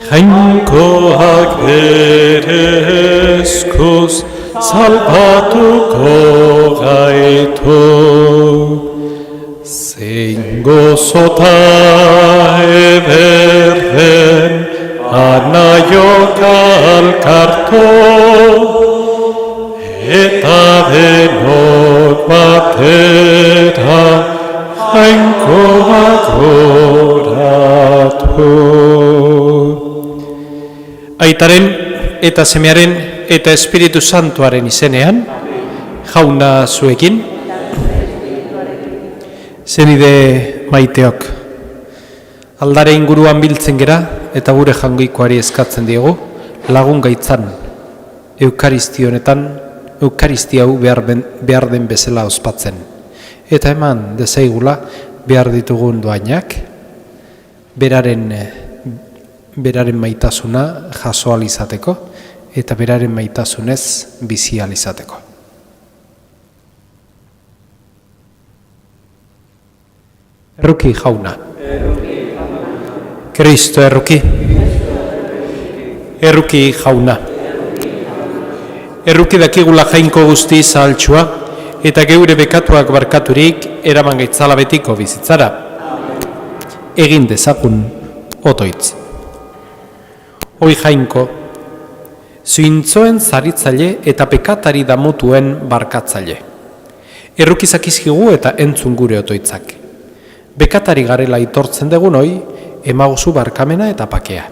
Jainkoak berezkoz salbatuko gaitu. Zein gozota ederren anaiok alkartu, eta denok batera Jainkoak oratu. Aitaren eta Semearen eta Espiritu Santuaren izenean, jauna zuekin. Zenide maiteok, aldare inguruan biltzen gera eta gure jangoikoari eskatzen diegu lagun gaitzan Eukaristia hau behar den bezala ospatzen. Eta eman dezaigula behar ditugun doainak, beraren maitasuna jaso ahal izateko eta beraren maitasunez bizi ahal izateko. Erruki jauna. Kristo erruki. Erruki jauna. Erruki dakigula Jainko guzti zahaltsua eta geure bekatuak barkaturik eraman gaitzala betiko bizitzara. Egin dezagun otoitz. Oi Jainko, zuintzoen zaritzaile eta pekatari damutuen barkatzaile. Errukizak izkigu eta entzun gure otoitzak. Bekatari garela itortzen degun hoi, emaguzu barkamena eta pakea.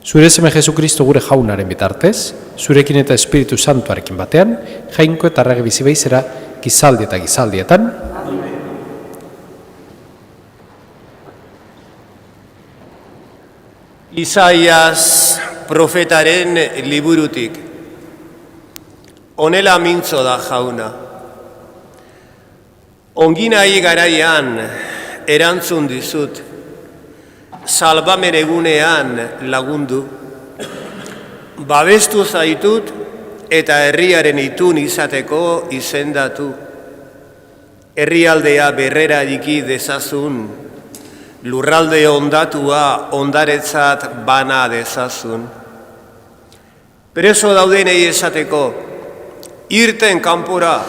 Zure Seme Jesukristo gure jaunaren bitartez, zurekin eta Espiritu Santuarekin batean, Jainko eta Errege bizi beizera, gizaldi eta gizaldietan. Isaias profetaren liburutik. Honela mintzo da jauna. Onginai garaian erantzun dizut, salbamen egunean lagundu, babestu zaitut eta herriaren itun izateko izendatu. Herrialdea berrera diki dezazun, lurralde ondatua ondaretzat bana dezazun. Preso daudenei esateko, irten kanpora,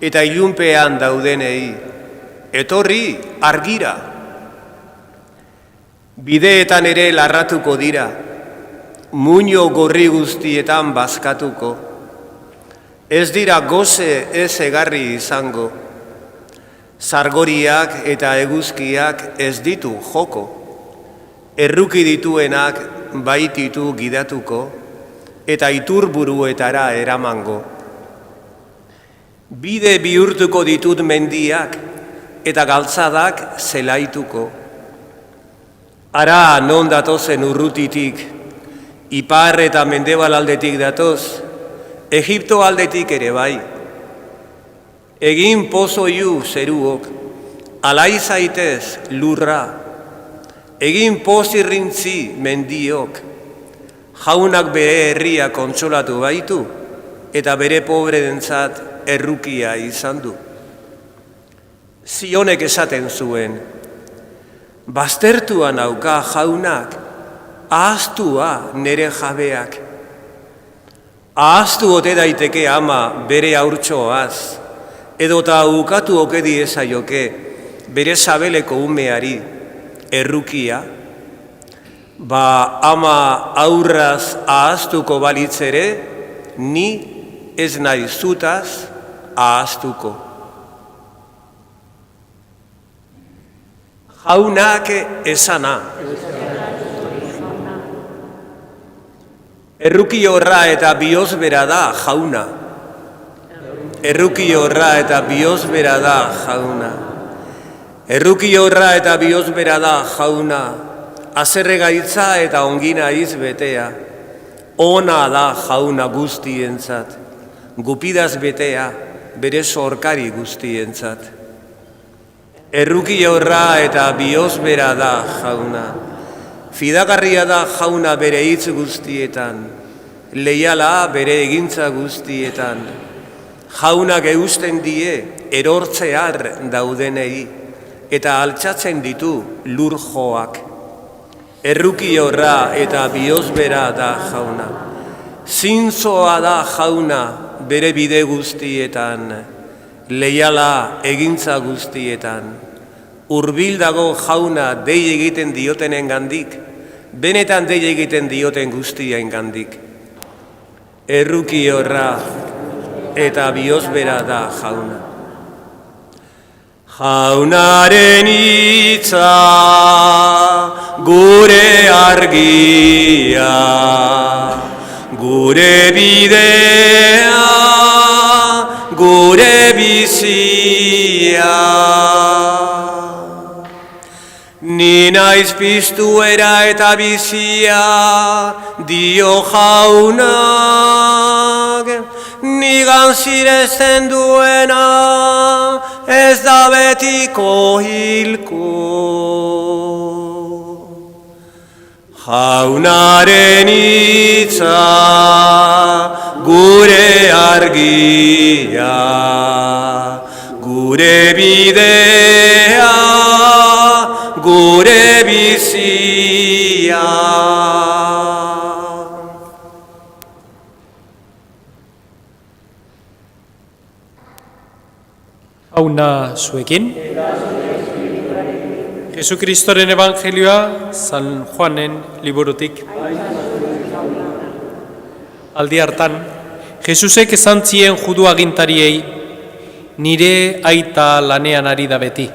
eta ilunpean daudenei, etorri argira. Bideetan ere larratuko dira, muino gorri guztietan bazkatuko. Ez dira goze ez egarri izango, zargoriak eta eguzkiak ez ditu joko, erruki dituenak baititu gidatuko, eta iturburuetara eramango. Bide bihurtuko ditut mendiak, eta galtzadak zelaituko. Ara non datozen urrutitik, ipar eta mendebal aldetik datoz, Egipto aldetik ere bai. Egin pozoiu zeruok, alai zaitez lurra, egin pozirrintzi mendiok, jaunak bere herria kontsolatu baitu, eta bere pobre dentzat errukia izan du. Zionek esaten zuen, baztertua nauka jaunak, ahaztua nere jabeak. Ahaztu ote daiteke ama bere haurtxoaz, edota ukatu oke diezaioke bere sabeleko umeari errukia, ba ama aurraz ahaztuko balitzere, ni ez nahi zutaz ahaztuko. Jaunak esana. Erruki horra eta bihozbera da jauna. Erruki horra eta bihozbera da jauna. Erruki horra eta bihozbera da jauna. Azerre gaitza eta ongina izbetea. ona da jauna guztientzat, gupidaz betea bere sorkari guztientzat. Erruki horra eta bihozbera da jauna, fidagarria da jauna bere hitz guztietan, leiala bere egintza guztietan, jaunak eusten die erortzear daudenei, eta altxatzen ditu lur joak. Erruki horra eta bihozbera da jauna, zintzoa da jauna bere bide guztietan, leiala egintza guztietan, hurbil dago jauna dei egiten diotenen gandik, benetan dei egiten dioten guztien gandik. Erruki horra eta bihozbera da jauna. Jaunaren hitza gure argia, gure bidea, gure bizia. Ni naiz piztuera eta bizia, dio jaunak, nigan ziresten duena, ez da betiko hilko. Jaunaren hitza gure argia, gure bidea, gure bizia. Hauna zuekin. Jesukristoren Evangelioa San Juanen liburutik. Aldi hartan, Jesusek esan zien judu agintariei, nire aita lanean ari da beti,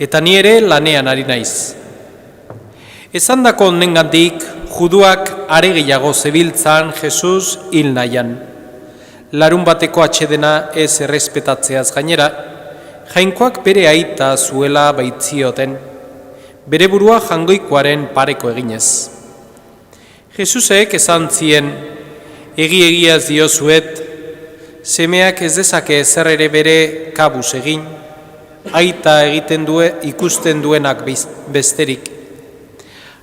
eta ni ere lanean ari naiz. Esandako honengandik, juduak are gehiago zebiltzan Jesus hil nahian. Larun bateko atsedena ez errespetatzeaz gainera, jainkoak bere aita zuela baitzioten, bere burua jangoikoaren pareko eginez. Jesusek esan zien, egiaz diozuet, semeak ez dezake ezer ere bere kabuz egin, aita egiten ikusten duenak besterik.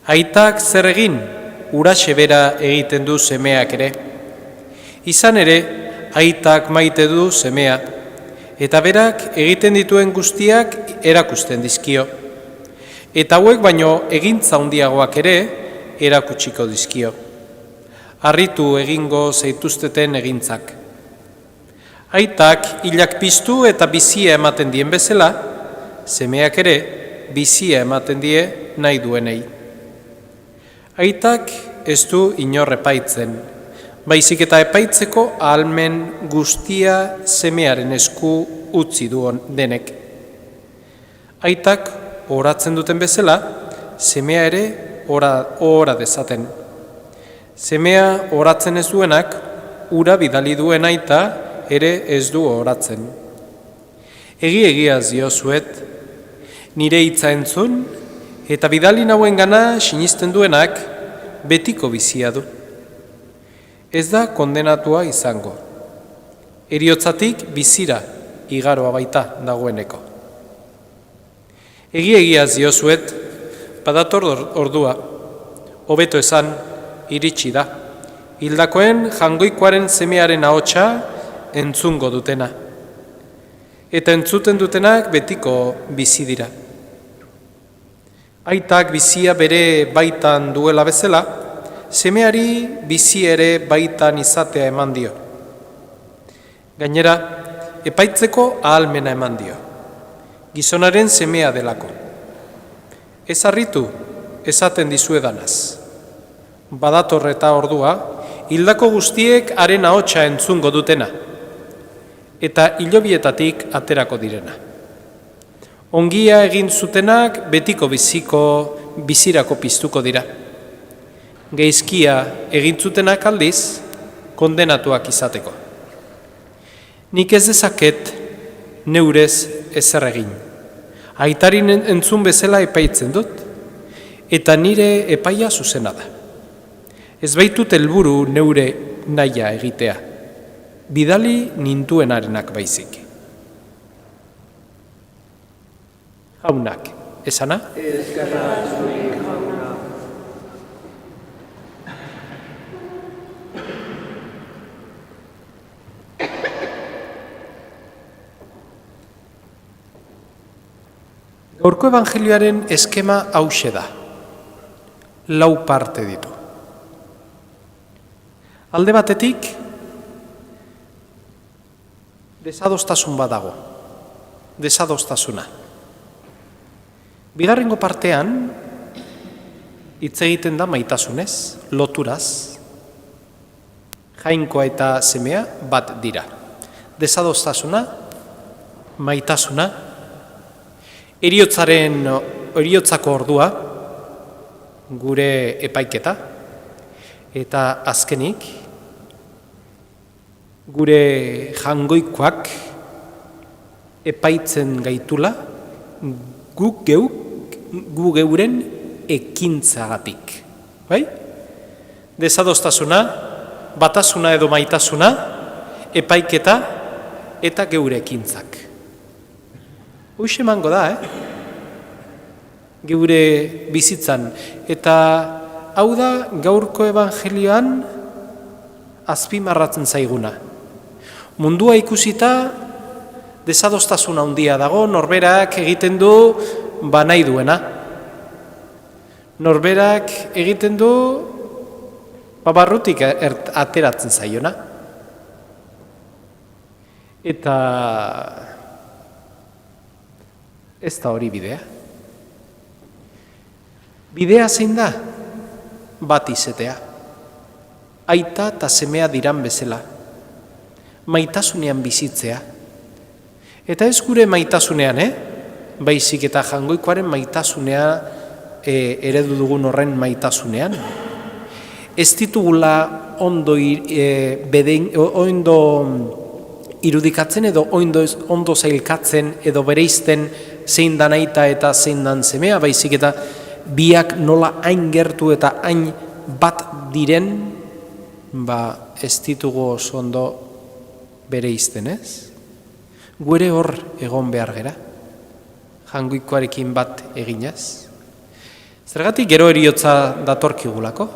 Aitak zer egin, huraxe bera egiten du semeak ere. Izan ere, aitak maite du semea, eta berak egiten dituen guztiak erakusten dizkio. Eta hauek baino egintza handiagoak ere erakutsiko dizkio. Harritu egingo zeituzteten egintzak. Aitak hilak piztu eta bizia ematen dien bezala, semeak ere bizia ematen die nahi duenei. Aitak ez du inor epaitzen, baizik eta epaitzeko ahalmen guztia semearen esku utzi du denek. Aitak oratzen duten bezala, semea ere ora dezaten. Semea oratzen ez duenak, ura bidali duen aita ere ez du oratzen. Egiaz diozuet, nire hitza entzun, eta bidali nauen gana sinisten duenak betiko bizia du. Ez da kondenatua izango. Heriotzatik bizira igaroa baita dagoeneko. Egiaz diozuet, badator ordua, hobeto esan, iritsi da. Hildakoen jangoikoaren semearen ahotsa entzungo dutena. Eta entzuten dutenak betiko bizi dira. Aitak bizia bere baitan duela bezala, semeari bizi ere baitan izatea eman dio. Gainera, epaitzeko ahalmena eman dio. Gizonaren semea delako. Ez harritu, esaten dizuedanaz. Badatorreta ordua, hildako guztiek haren ahotsa entzungo dutena, eta hilobietatik aterako direna. Ongia egin zutenak betiko bizirako piztuko dira. Geizkia egin zutenak aldiz, kondenatuak izateko. Nik ez dezaket neurez ezer egin. Aitarin entzun bezala epaitzen dut, eta nire epaia zuzena da. Ez baitut helburu neure nahia egitea, bidali nintuenarenak baizik. Jaunak, esana? Gaurko evangelioaren eskema hauxe da. Lau parte ditu. Alde batetik, desadostasun bat dago. Desadostasuna. Bigarrengo partean, hitz egiten da maitasunez, loturaz. Jainkoa eta semea bat dira. Desadostasuna, maitasuna, heriotzako ordua, gure epaiketa, eta azkenik, gure jangoikoak epaitzen gaitula, gu geuren ekintzagatik. Bai? Desadostasuna, batasuna edo maitasuna, epaiketa eta geure ekintzak. Hoxe emango da, geure bizitzan. Eta hau da gaurko evangelioan azpimarratzen zaiguna. Mundua ikusita desadostasuna handia dago, norberak egiten du nahi duena. Norberak egiten du barrutik ateratzen zaiona. Eta ez da hori bidea. Bidea zein da? Bat izetea. Aita eta semea diran bezala. Maitasunean bizitzea. Eta ez gure maitasunean, baizik eta jangoikoaren maitasunea eredu dugun horren maitasunean. Ez ditugula ondo irudikatzen edo ondo zailkatzen edo bereizten zein dan aita eta zein dan semea, baizik eta biak nola hain gertu eta hain bat diren, ez ditugu oso ondo bereizten, ez? Gure hor egon behar gera, jangoikoarekin bat eginaz. Zergatik gero heriotza datorkigulako?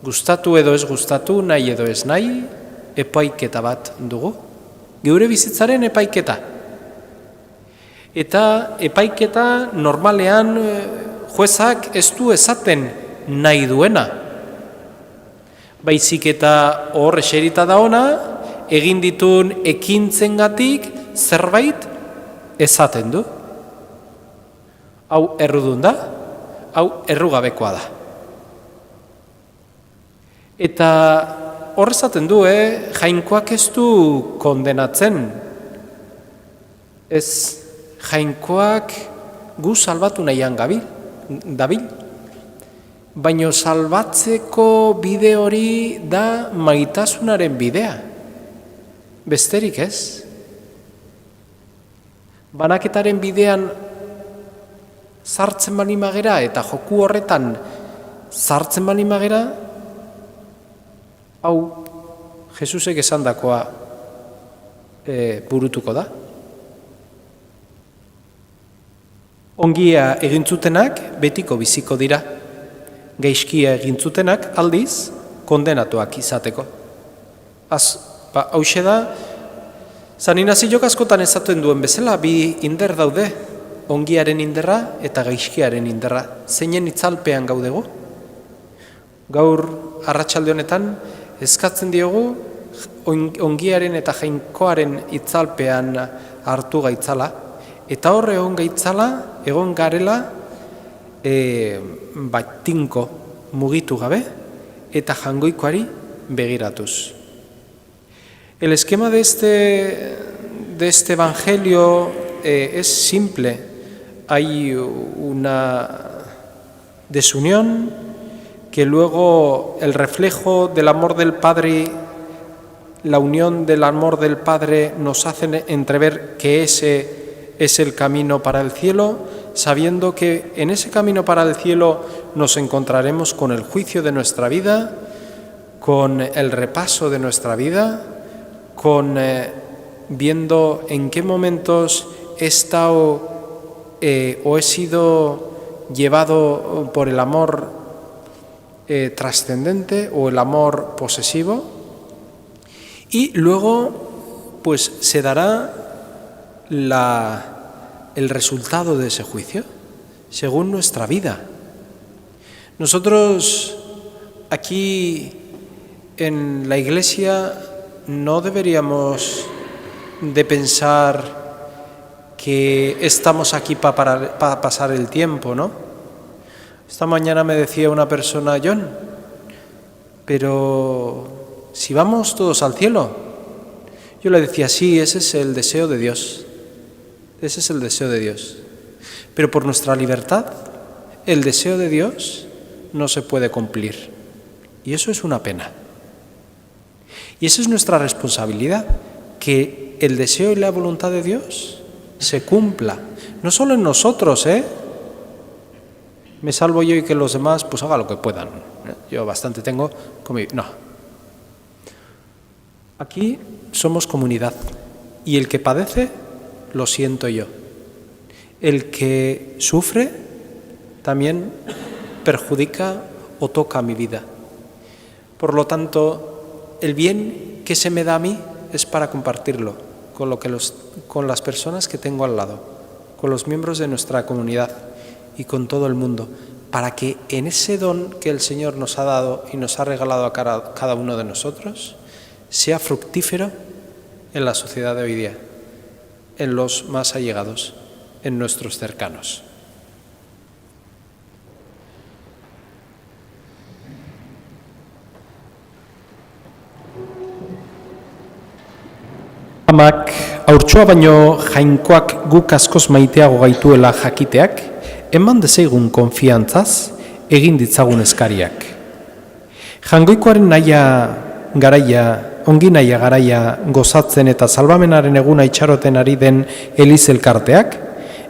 Gustatu edo ez gustatu, nahi edo ez nahi, epaiketa bat dugu. Geure bizitzaren epaiketa. Eta epaiketa normalean juezak ez du esaten nahi duena. Baizik eta hor eserita da ona, egin ditun ekintzengatik zerbait esaten du. Hau errudun da, hau errugabekoa da. Eta hor esaten du, jainkoak ez du kondenatzen. Ez jainkoak gu salbatu nahian dabil. Baina salbatzeko bide hori da maitasunaren bidea. Besterik ez. Banaketaren bidean sartzen bali magera eta joku horretan sartzen bali magera, hau Jesusek esandakoa burutuko da. Ongia egintzutenak betiko biziko dira. Gaizkia egintzutenak aldiz kondenatuak izateko. Hauxe da, San Inaziok askotan esaten duen bezala, bi inder daude, ongiaren inderra eta gaizkiaren inderra. Zeinen itzalpean gaudego? Gaur arratsalde honetan eskatzen diogu ongiaren eta jainkoaren itzalpean hartu gaitzala, eta horre egon gaitzala, egon garela tinko mugitu gabe eta jangoikoari begiratuz. El esquema de este evangelio es simple. Hay una desunión que luego el reflejo del amor del Padre, la unión del amor del Padre nos hacen entrever que ese es el camino para el cielo, sabiendo que en ese camino para el cielo nos encontraremos con el juicio de nuestra vida, con el repaso de nuestra vida, con viendo en qué momentos he estado o he sido llevado por el amor trascendente o el amor posesivo, y luego pues se dará el resultado de ese juicio según nuestra vida. Nosotros aquí en la Iglesia no deberíamos de pensar que estamos aquí para pasar el tiempo, ¿no? Esta mañana me decía una persona: John, pero si vamos todos al cielo. Yo le decía: sí, ese es el deseo de Dios. Ese es el deseo de Dios. Pero por nuestra libertad, el deseo de Dios no se puede cumplir. Y eso es una pena. Y esa es nuestra responsabilidad, que el deseo y la voluntad de Dios se cumpla. No solo en nosotros, me salvo yo y que los demás pues hagan lo que puedan. Yo bastante tengo conmigo. No. Aquí somos comunidad. Y el que padece, lo siento yo. El que sufre también perjudica o toca mi vida. Por lo tanto, el bien que se me da a mí es para compartirlo con las personas que tengo al lado, con los miembros de nuestra comunidad y con todo el mundo, para que en ese don que el Señor nos ha dado y nos ha regalado a cada uno de nosotros, sea fructífero en la sociedad de hoy día, en los más allegados, en nuestros cercanos. Amak haurtxoa baino jainkoak guk askoz maiteago gaituela jakiteak, eman dezegun konfiantzaz egin ditzagun eskariak. Jangoikoaren ongi nahia garaia gozatzen eta salbamenaren eguna itxaroten ari den Eliz elkarteak,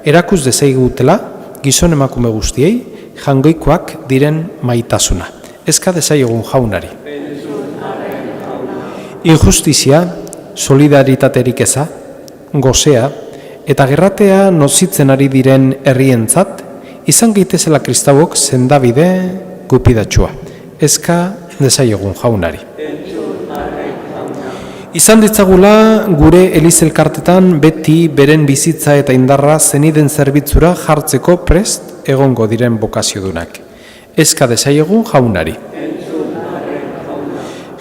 erakuz dezaigutela gizon emakume guztiei jangoikoak diren maitasuna. Eska dezaiogun jaunari. Injustizia, solidaritaterik eza, gozea eta gerratea nozitzen ari diren herrientzat, izan gaitezela kristauok sendabide gupidatsua. Eska dezaiogun jaunari. Izan ditzagula gure Eliz elkartetan beti beren bizitza eta indarra zeniden zerbitzura jartzeko prest egongo diren bokaziodunak. Eska dezaiogun jaunari.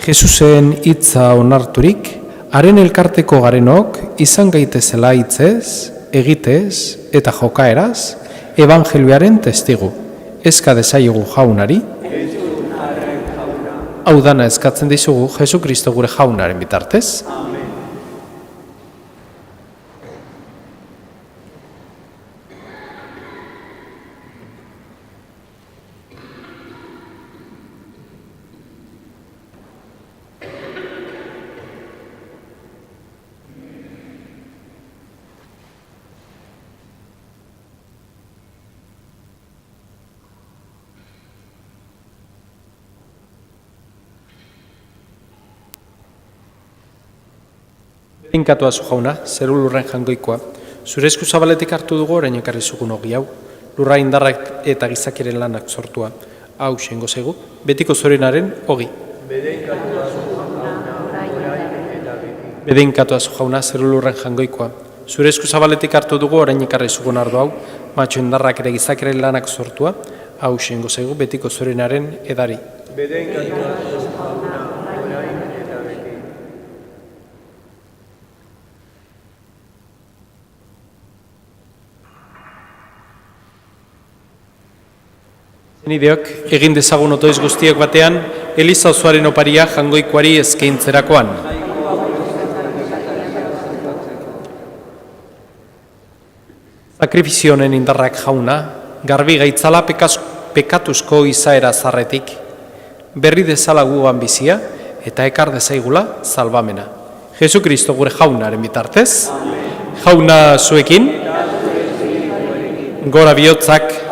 Jesusen hitza onarturik, haren elkarteko garenok izan gaitezela hitzez, egitez eta jokaeraz ebangelioaren testigu. Eska dezaiogun jaunari. Hau dana eskatzen dizugu Jesu Kristo gure jaunaren bitartez. Amen. Inkatua zu jauna, zeru lurren jangoikoa. Zure esku zabaletik hartu dugu orain ekarri zugun ogi hau. Lurra indarrak eta gizakiren lanak sortua. Hau xengo zegu, betiko zorenaren ogi. Bedeinkatua zu jauna, zeru lurren jangoikoa. Zure esku zabaletik hartu dugu orain ekarri zugun ardo hau. Matxo indarrak ere gizakiren lanak sortua. Hau xengo zegu, betiko zorenaren edari. Zenideok, egin dezagun otoiz guztiak batean, Eliza osoaren oparia jangoikoari eskaintzerakoan. Sakrifizionen indarrak jauna, garbi gaitzala pekatuzko izaera zarretik, berri dezala gugan bizia eta ekar dezaigula salbamena. Jesu Kristo gure jaunaren bitartez, jauna zuekin, gora bihotzak,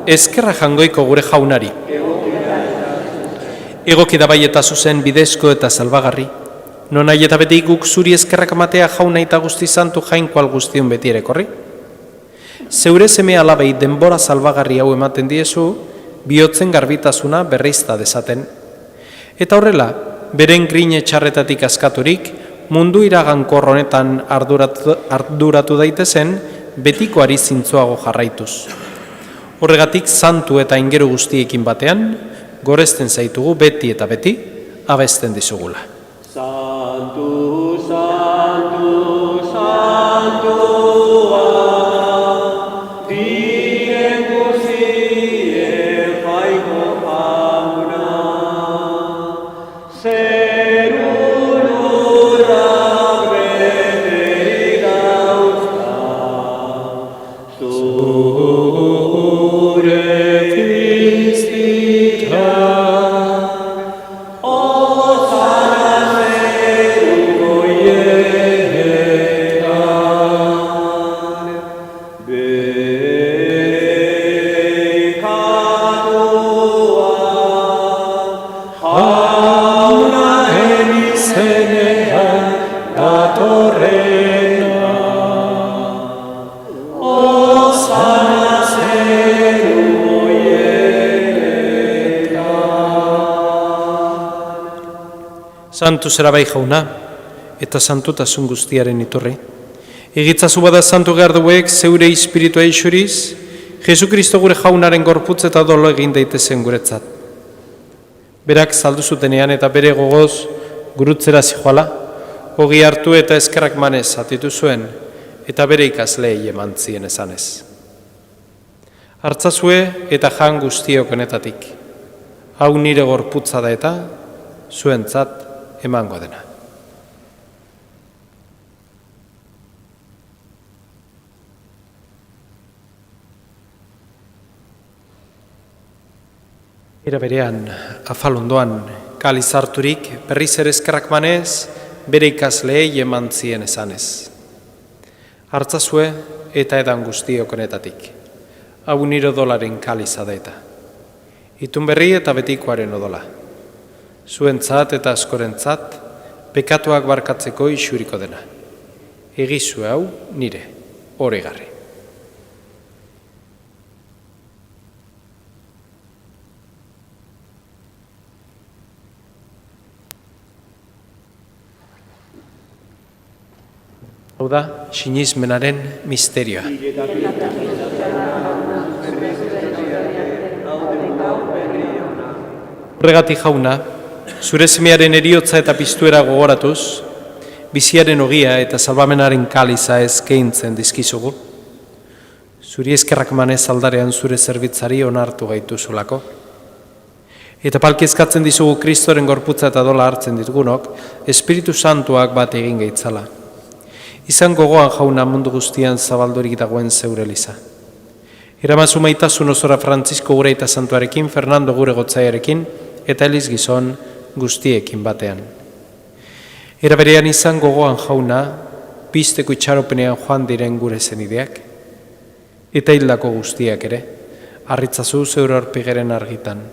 ezkerra jangoiko gure jaunari. Egoki da bai eta zuzen bidezko eta salbagarri, non nahi eta beti guk zuri ezkerrak amatea jauna eta guzti santu jainkoal guztion beti erekorri. Zeure seme alabei denbora salbagarri hau ematen diezu, bihotzen garbitasuna berreizta dezaten. Eta horrela, beren grine txarretatik askaturik, mundu iragankor honetan arduratu daitezen, betikoari zintzoago jarraituz. Horregatik, santu eta ingeru guztiekin batean, goresten zaitugu beti eta beti, abesten dizugula. Santu, santu, santua, dien guzie jaiko jauna, zerun urrak beterik dauzka, zure Santu zera bai jauna, eta santutasun guztiaren iturri. Egitzazu bada santu garduek zeure espiritua eixuriz, Jesu Kristo gure jaunaren gorputz eta dolo egin daitezen guretzat. Berak saldu zutenean eta bere gogoz gurutzera zijoala, hogi hartu eta eskerrak manez atitu zuen, eta bere ikaslei eman zien esanez. Hartzazue eta jan guztiok honetatik. Hau nire gorputza da eta zuentzat emango dena. Era berean, afalondoan, kaliz harturik, berriz ere eskerrak manez, bere ikasleei eman zien esanez. Hartzazue eta edan guztiok honetatik. Hau nire odolaren kaliza da eta. Itun berri eta betikoaren odola. Zuentzat eta askorentzat, pekatuak barkatzeko isuriko dena. Egizue hau nire, oregarri. Hau da, sinismenaren misterioa. Horregatik jauna, zure semearen eriotza eta piztuera gogoratuz, biziaren ogia eta salbamenaren kaliza eskaintzen dizkizugu. Zuri eskerrak manez aldarean zure zerbitzari onartu gaituzulako. Eta palki eskatzen dizugu Kristoren gorputza eta dola hartzen ditugunok, Espiritu Santuak bat egin gaitzala. Izan gogoan jauna mundu guztian zabaldurik dagoen zeure eliza. Eramazu maitasun osora Frantzisko gure eta santuarekin, Fernando gure gotzaiarekin, eta Eliz gizon guztiekin batean. Era berean izan gogoan jauna, pizteko itxaropenean joan diren gure zenideak, eta hildako guztiak ere, harritzazu zeure horpigeren argitan.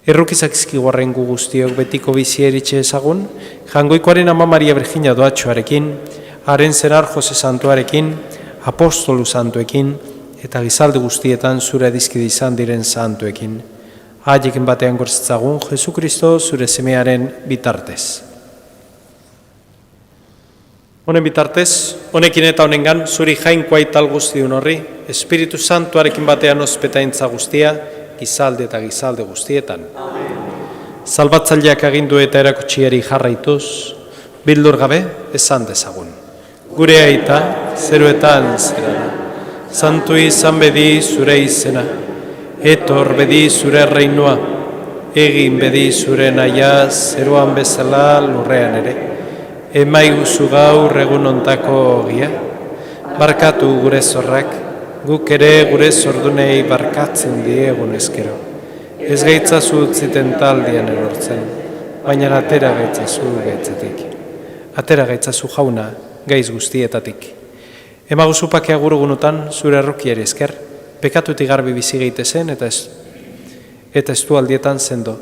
Errukizak izkiguarren gu guztiok betiko bizi eritxe ezagun, jangoikoaren Ama Maria Virginia doatxoarekin, haren zenar Jose Santuarekin, apostolu santuekin, eta gizalde guztietan zure dizkide izan diren santuekin. Haiekin batean gorzetzagun, Jesu Kristo zure semearen bitartez. Honen bitartez, honekin eta honengan, zuri jainkoa ital guztiun horri, Espiritu Santuarekin batean ospetaintza guztia, gizalde eta gizalde guztietan. Salbatzaileak agindu eta erakutsiari jarraituz, bildur gabe esan dezagun. Gure aita, zeruetan zera, santu izan bedi zure izena, etor bedi zure reinua, egin bedi zure naia zeruan bezala lurrean ere, emaiguzu gaur egun ontako ogia, barkatu gure zorrak, guk ere gure zordunei barkatzen diegun ezkero. Ez gaitzazu utziten taldian erortzen, baina atera gaitzazu gaitzatik. Atera gaitzazu jauna, gaiz guztietatik. Emaguzu pakea gurugunutan zure errukiari esker, Pekatutik garbi bizi gaitezen eta ez du aldietan sendo.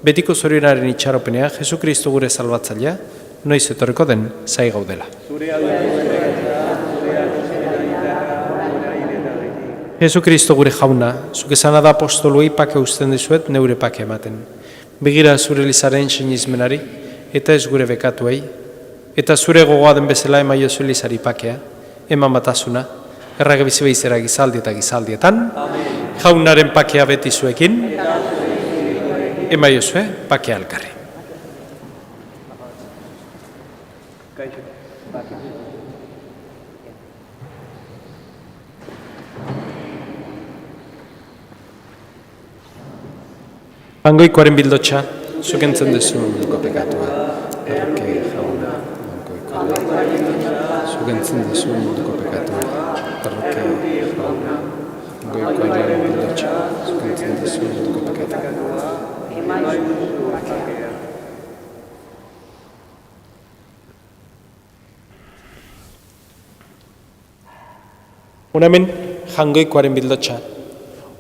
Betiko zorionaren itxaropenean, Jesukristo gure salbatzailea, noiz etorriko den zai gaudela. Jesukristo gure jauna, zuk esana da apostoluei pake usten dizuet neure pake ematen. Begira zure Elizaren sinizmenari, eta ez gure bekatuei, eta zure gogoa den bezala emaiozu Elizari pakea, eman batasuna, errage bizi behizera gizaldi eta gizaldietan, jaunaren pakea beti zuekin, emaiozue pakea alkarri. Bangoikoaren bildotxa, zukentzen duzu munduko pekatua. Errake jauna, bangoikoaren bildotxa, zukentzen duzu munduko pekatua. Errake jauna, bangoikoaren bildotxa, zukentzen duzu munduko pekatua. Hona hemen jangoikoaren bildotxa,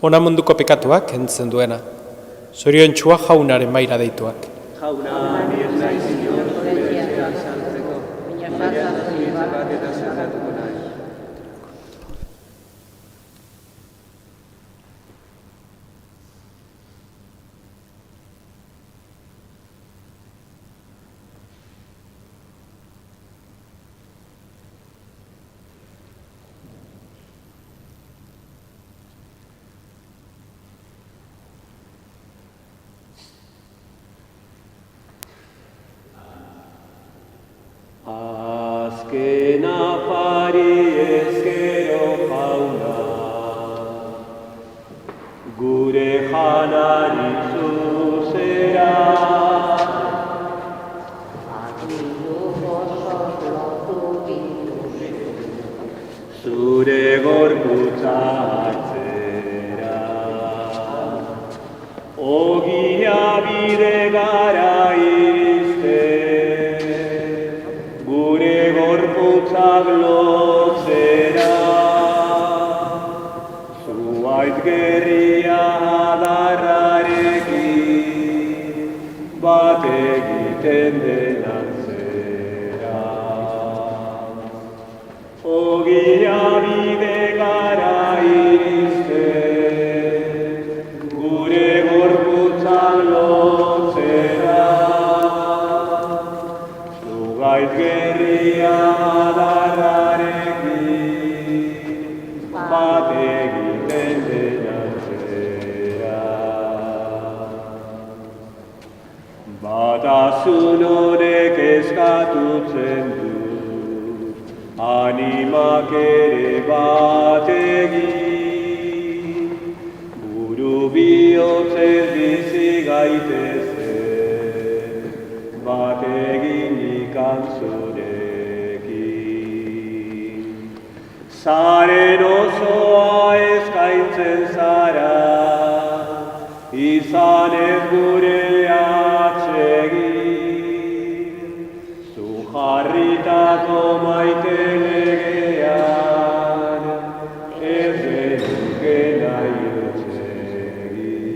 hona munduko pekatuak entzen duena. Zorion txua jaunaren maira deituak. Jauna, ni ez naiz inor, berezian saltzeko, baina hitz bat eta zerratuko naiz. Azken afari ezkero jauna, gure janari zuzera. Zure gorputza hartzera, ogia bide gara lotzera, zuait gerria adarrarekin, bat egiten den antzera. Ogia bide gara iristen, gure gorputzak lotzera, zuait gerria batasun honek eskatutzen du, animak ere bat egin, buru bihotzez bizi gaitezen, bat egin ikan zurekin. Zaren osoa eskaintzen zara, izan ez gure jarritako maite legean, ez genuke nahi utzegin.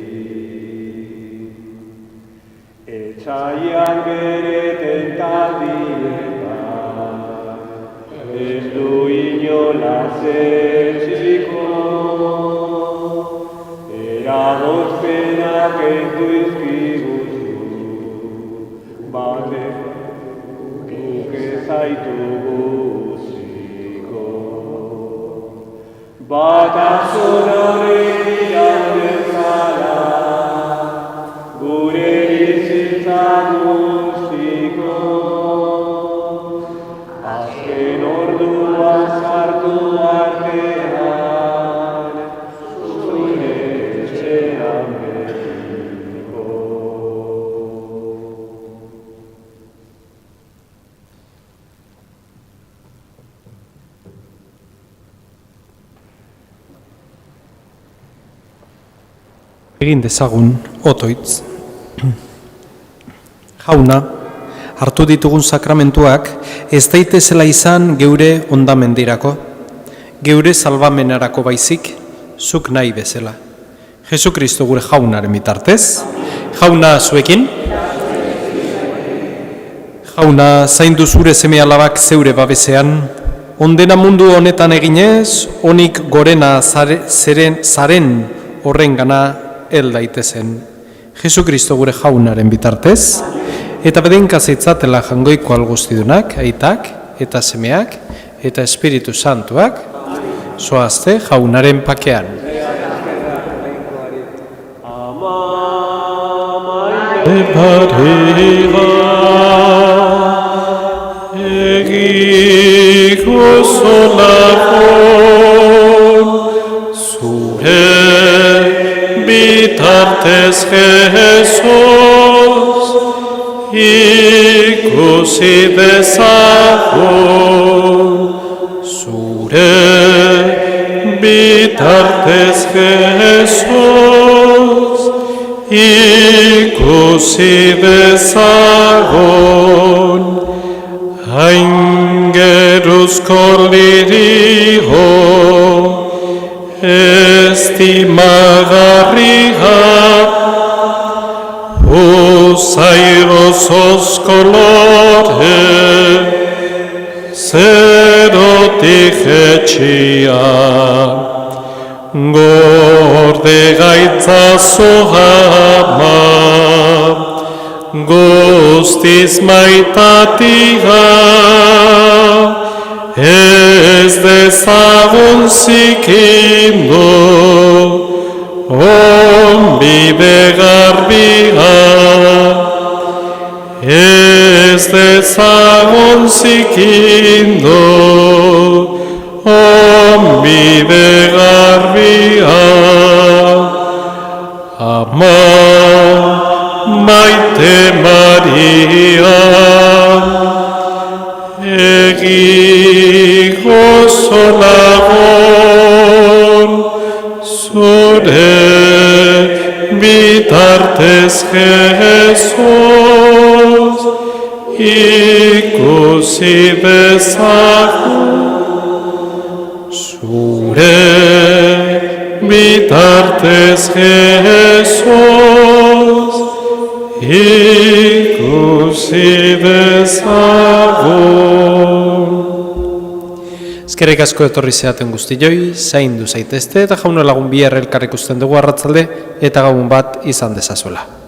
Etxaian bere tentaldietan, ez du inolaz etxiko, eragozpenak entu izkiguzu, batek zaitu guziko. Batasun horrean bezala, gure bizitza guztiko. Azken ordua sartu artean, zure etxean betiko. Egin dezagun, otoitz. Jauna, hartu ditugun sakramentuak ez daitezela izan geure ondamendirako, geure salbamenarako baizik, zuk nahi bezala. Jesu Kristo gure jaunaren bitartez, jauna zuekin, jauna zaindu zure seme alabak zeure babesean, ondena mundu honetan eginez, onik gorena zaren horren gana hel daitezen. Jesu Kristo gure jaunaren bitartez, eta bedenkazeitzatela jangoiko alguztidunak, aitak, eta semeak, eta Espiritu Santuak, zoazte jaunaren pakean. Eparira, egiko zolakon, zure bitartez Jesus, ikusi dezagun, zure bitartez Jesus, ikusi dezagun, aingeruzko lirio, estimagarria, usairosos kolore, zerotik etxia, gorde gaitzazo ama, guztiz maitatia, ez dezagun zikindu, onbide garbia, ez dezagun zikindu, onbide garbia. Ama maite Maria, egi gozo lagun, zure bitartez Jesus, ikusi dezagun, zure bitartez Jesus, ikusi dezagun. Ezkerrik asko etorri zeaten guztioi, zaindu zaitezte eta jauna lagun bihar elkarrik usten dugu arratzalde eta gabon bat izan dezazuela.